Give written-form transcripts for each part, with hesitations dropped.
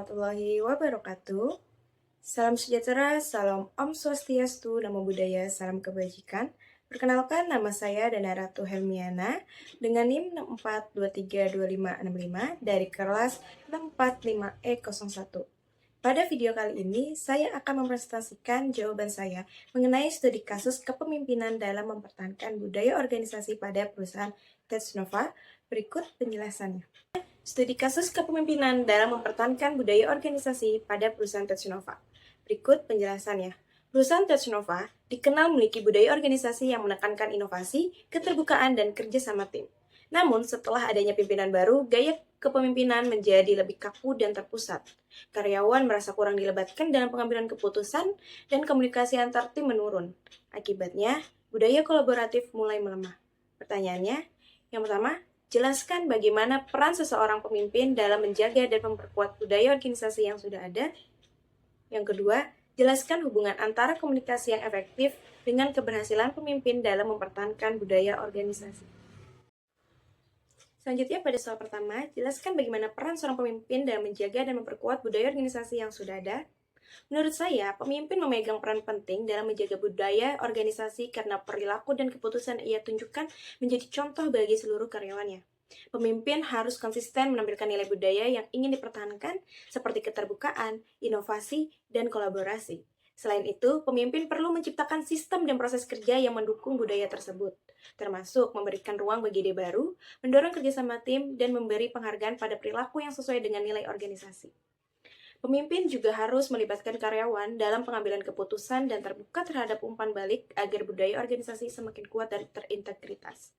warahmatullahi wabarakatuh. Salam sejahtera, salam Om Swastiastu, Namo Buddhaya, salam kebajikan. Perkenalkan, nama saya Dana Ratu Helmiana dengan NIM 64232565 dari kelas 645E01. Pada video kali ini, saya akan mempresentasikan jawaban saya mengenai studi kasus kepemimpinan dalam mempertahankan budaya organisasi pada perusahaan Tesnova. Berikut penjelasannya. Studi kasus kepemimpinan dalam mempertahankan budaya organisasi pada perusahaan Tesnova. Berikut penjelasannya. Perusahaan Tesnova dikenal memiliki budaya organisasi yang menekankan inovasi, keterbukaan, dan kerja sama tim. Namun, setelah adanya pimpinan baru, gaya kepemimpinan menjadi lebih kaku dan terpusat. Karyawan merasa kurang dilibatkan dalam pengambilan keputusan, dan komunikasi antar tim menurun. Akibatnya, budaya kolaboratif mulai melemah. Pertanyaannya, yang pertama, jelaskan bagaimana peran seseorang pemimpin dalam menjaga dan memperkuat budaya organisasi yang sudah ada. Yang kedua, jelaskan hubungan antara komunikasi yang efektif dengan keberhasilan pemimpin dalam mempertahankan budaya organisasi. Selanjutnya, pada soal pertama, jelaskan bagaimana peran seorang pemimpin dalam menjaga dan memperkuat budaya organisasi yang sudah ada. Menurut saya, pemimpin memegang peran penting dalam menjaga budaya organisasi karena perilaku dan keputusan ia tunjukkan menjadi contoh bagi seluruh karyawannya. Pemimpin harus konsisten menampilkan nilai budaya yang ingin dipertahankan seperti keterbukaan, inovasi, dan kolaborasi. Selain itu, pemimpin perlu menciptakan sistem dan proses kerja yang mendukung budaya tersebut, termasuk memberikan ruang bagi ide baru, mendorong kerjasama tim, dan memberi penghargaan pada perilaku yang sesuai dengan nilai organisasi. Pemimpin juga harus melibatkan karyawan dalam pengambilan keputusan dan terbuka terhadap umpan balik agar budaya organisasi semakin kuat dan terintegritas.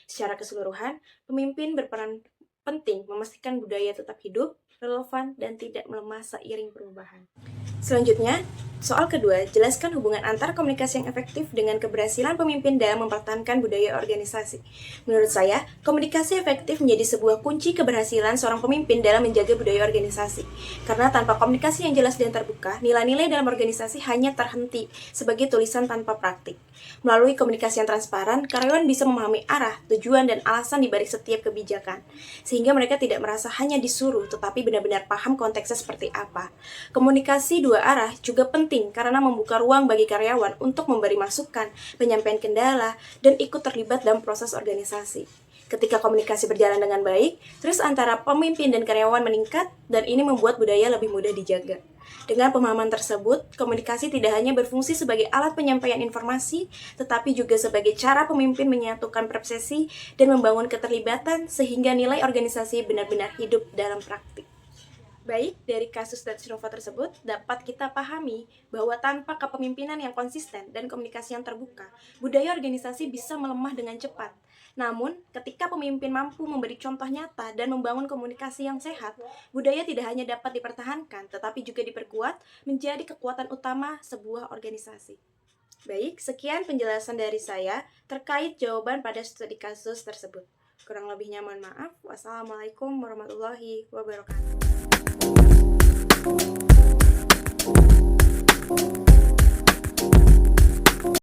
Secara keseluruhan, pemimpin berperan penting memastikan budaya tetap hidup, relevan, dan tidak melemah seiring perubahan. Selanjutnya, soal kedua, jelaskan hubungan antar komunikasi yang efektif dengan keberhasilan pemimpin dalam mempertahankan budaya organisasi. Menurut saya, komunikasi efektif menjadi sebuah kunci keberhasilan seorang pemimpin dalam menjaga budaya organisasi. Karena tanpa komunikasi yang jelas dan terbuka, nilai-nilai dalam organisasi hanya terhenti sebagai tulisan tanpa praktik. Melalui komunikasi yang transparan, karyawan bisa memahami arah, tujuan, dan alasan di balik setiap kebijakan, sehingga mereka tidak merasa hanya disuruh, tetapi benar-benar paham konteksnya seperti apa. Komunikasi dua arah juga penting karena membuka ruang bagi karyawan untuk memberi masukan, penyampaian kendala, dan ikut terlibat dalam proses organisasi. Ketika komunikasi berjalan dengan baik, terus antara pemimpin dan karyawan meningkat, dan ini membuat budaya lebih mudah dijaga. Dengan pemahaman tersebut, komunikasi tidak hanya berfungsi sebagai alat penyampaian informasi, tetapi juga sebagai cara pemimpin menyatukan persepsi dan membangun keterlibatan sehingga nilai organisasi benar-benar hidup dalam praktik. Baik, dari kasus Tesnova tersebut dapat kita pahami bahwa tanpa kepemimpinan yang konsisten dan komunikasi yang terbuka, budaya organisasi bisa melemah dengan cepat. Namun, ketika pemimpin mampu memberi contoh nyata dan membangun komunikasi yang sehat, budaya tidak hanya dapat dipertahankan, tetapi juga diperkuat menjadi kekuatan utama sebuah organisasi. Baik, sekian penjelasan dari saya terkait jawaban pada studi kasus tersebut. Kurang lebihnya mohon maaf. Wassalamualaikum warahmatullahi wabarakatuh.